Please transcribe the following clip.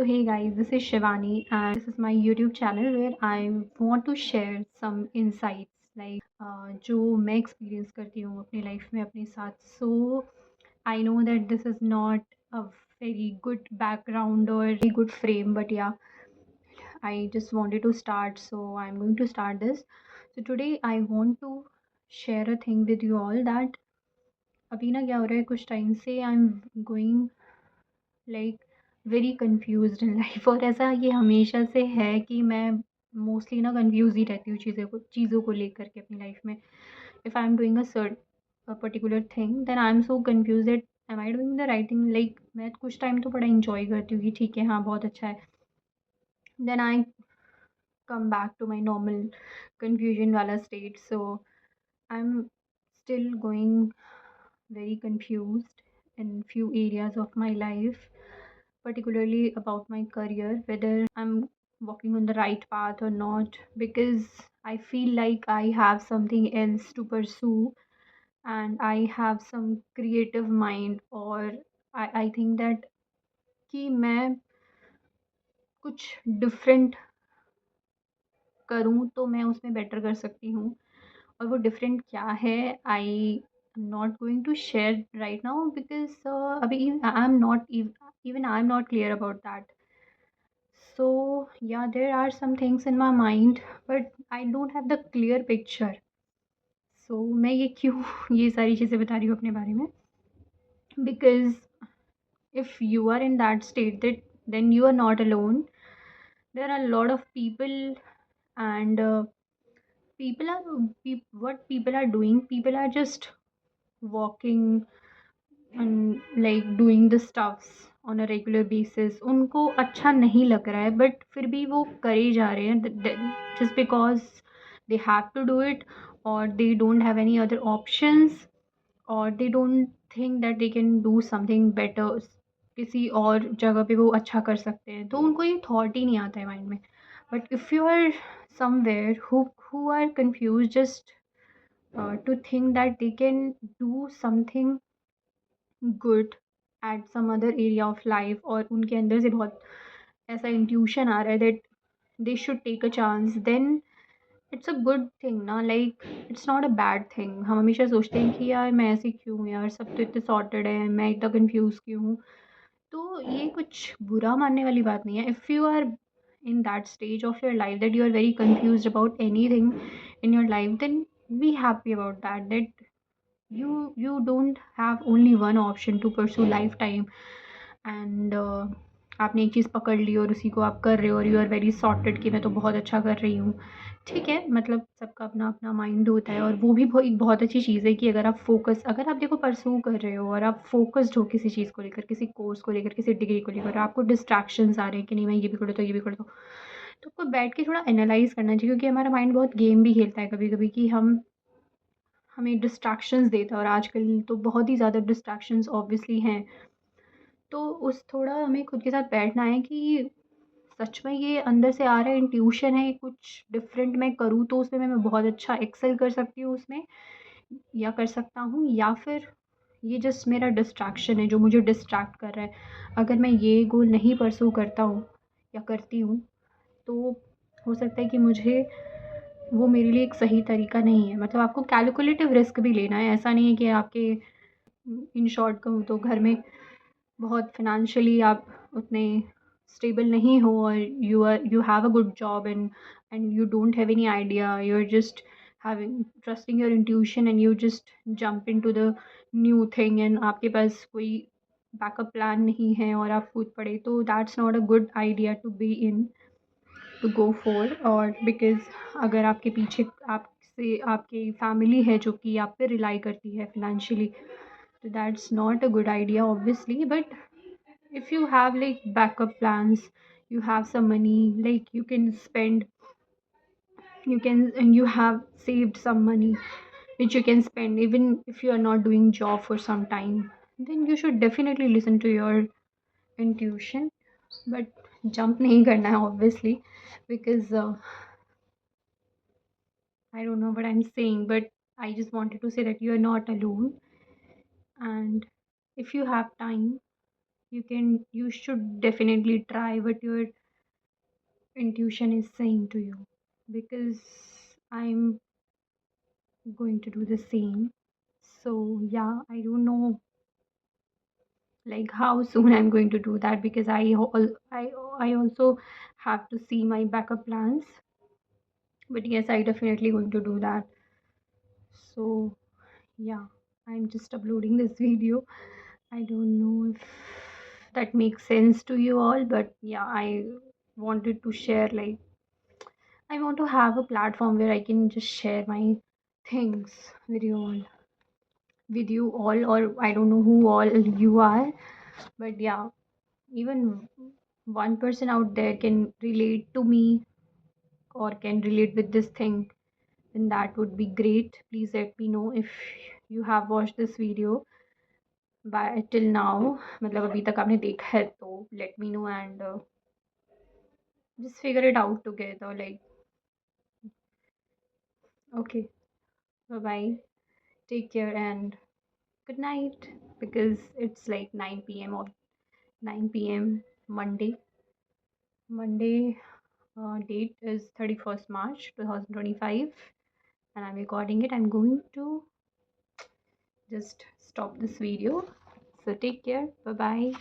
So hey guys, this is Shivani and this is my YouTube channel where I want to share some insights जो मैं experience करती हूँ अपनी life में अपने साथ. So I know that this is not a very good background or very good frame, but yeah, I just wanted to start, so I'm going to start this. So today I want to share a thing with you all that अभी ना क्या हो रहा है कुछ time से I am going like very confused in life. और ऐसा ये हमेशा से है कि मैं मोस्टली ना कंफ्यूज ही रहती हूँ चीज़ों को लेकर के अपनी लाइफ में. If I am doing a particular thing then I am so confuse that am I doing the right thing. Like मैं कुछ टाइम तो बड़ा इंजॉय करती हूँ कि ठीक है, हाँ, बहुत अच्छा है. Then I come back to my normal confusion वाला state. So I am still going very confused in few areas of my life, particularly about my career, whether I'm walking on the right path or not, because I feel like I have something else to pursue and I have some creative mind, or I think that कि मैं कुछ different करूँ तो मैं उसमें better कर सकती हूँ. और वो डिफरेंट क्या है, I am not going to share right now because अभी I am not even I'm not clear about that. So yeah, there are some things in my mind but I don't have the clear picture. So मैं ये क्यों ये सारी चीज़ें बता रही हूँ अपने बारे में, because if you are in that state, that then you are not alone. There are a lot of people, and people are what people are doing, people are just walking and like doing the stuffs on a regular basis. उनको अच्छा नहीं लग रहा है but फिर भी वो करे जा रहे हैं just because they have to do it, or they don't have any other options, or they don't think that they can do something better. किसी और जगह पे वो अच्छा कर सकते हैं तो उनको ये थॉट ही नहीं आता है माइंड में. But if you are somewhere who are confused, just to think that they can do something good at some other area of life, और उनके अंदर से बहुत ऐसा इंट्यूशन आ रहा है that they should take a chance, then it's a good thing ना. Like it's not a bad thing. हम हमेशा सोचते हैं कि यार मैं ऐसी क्यों हूँ, यार सब तो इतने सॉर्टेड है, मैं इतना कन्फ्यूज़ क्यों हूँ. तो ये कुछ बुरा मानने वाली बात नहीं है. If you are in that stage of your life that you are very confused about anything in your life, then be happy about that you don't have only one option to pursue lifetime. And आपने एक चीज़ पकड़ ली और उसी को आप कर रहे हो और यू आर वेरी सॉर्टेड कि मैं तो बहुत अच्छा कर रही हूँ. ठीक है, मतलब सबका अपना अपना माइंड होता है, और वो भी एक बहुत अच्छी चीज़ है कि अगर आप देखो परस्यू कर रहे हो और आप फोकस्ड हो किसी चीज़ को लेकर, किसी कोर्स को लेकर, किसी डिग्री को लेकर, आपको डिस्ट्रैक्शंस आ रहे हैं कि नहीं मैं ये भी कर दूँ, ये भी कर दूँ, तो आपको बैठ के थोड़ा एनालाइज करना चाहिए. क्योंकि हमारा माइंड बहुत गेम भी खेलता है कभी कभी कि हमें डिस्ट्रैक्शंस देता है, और आजकल तो बहुत ही ज़्यादा डिस्ट्रैक्शंस ऑब्वियसली हैं. तो उस थोड़ा हमें खुद के साथ बैठना है कि सच में ये अंदर से आ रहा है, इंट्यूशन है, कुछ डिफरेंट मैं करूँ तो उसमें मैं बहुत अच्छा एक्सेल कर सकती हूँ उसमें, या कर सकता हूँ, या फिर ये जस्ट मेरा डिस्ट्रैक्शन है जो मुझे डिस्ट्रैक्ट कर रहा है. अगर मैं ये गोल नहीं परस्यू करता हूँ या करती हूँ तो हो सकता है कि मुझे वो मेरे लिए एक सही तरीका नहीं है. मतलब आपको कैलकुलेटिव रिस्क भी लेना है. ऐसा नहीं है कि आपके, इन शॉर्ट कहूँ तो, घर में बहुत फिनेंशियली आप उतने स्टेबल नहीं हो, और you have a good job and you don't have any idea, you are just having trusting your intuition and you just jump into the new thing, and आपके पास कोई बैकअप प्लान नहीं है और आप कूद पड़े, तो that's not a good idea to be in, to go for. और बिकॉज अगर आपके पीछे आपसे आपकी फैमिली है जो कि आप पे रिलाई करती है financially, so that's not a good idea obviously. But if you have like backup plans, you have some money, like you can spend, you can, and you have saved some money which you can spend even if you are not doing job for some time, then you should definitely listen to your intuition. But jump nahi karna hai obviously, because I don't know what I'm saying, but I just wanted to say that you are not alone. And if you have time, you should definitely try what your intuition is saying to you, because I'm going to do the same. So yeah, I don't know like how soon I'm going to do that, because I also have to see my backup plans. But yes, I definitely going to do that. So yeah, I'm just uploading this video. I don't know if that makes sense to you all, but yeah, I wanted to share, like, I want to have a platform where I can just share my things with you all, or I don't know who all you are, but yeah, even one person out there can relate to me or can relate with this thing, then that would be great. Please let me know if you have watched this video by till now, मतलब अभी तक आपने देखा है तो let me know, and just figure it out together, like, okay, bye bye, take care and good night, because it's like 9 p.m. or 9 p.m. Monday. Date is 31st March 2025, and I'm recording it. I'm going to just stop this video. So take care. Bye bye.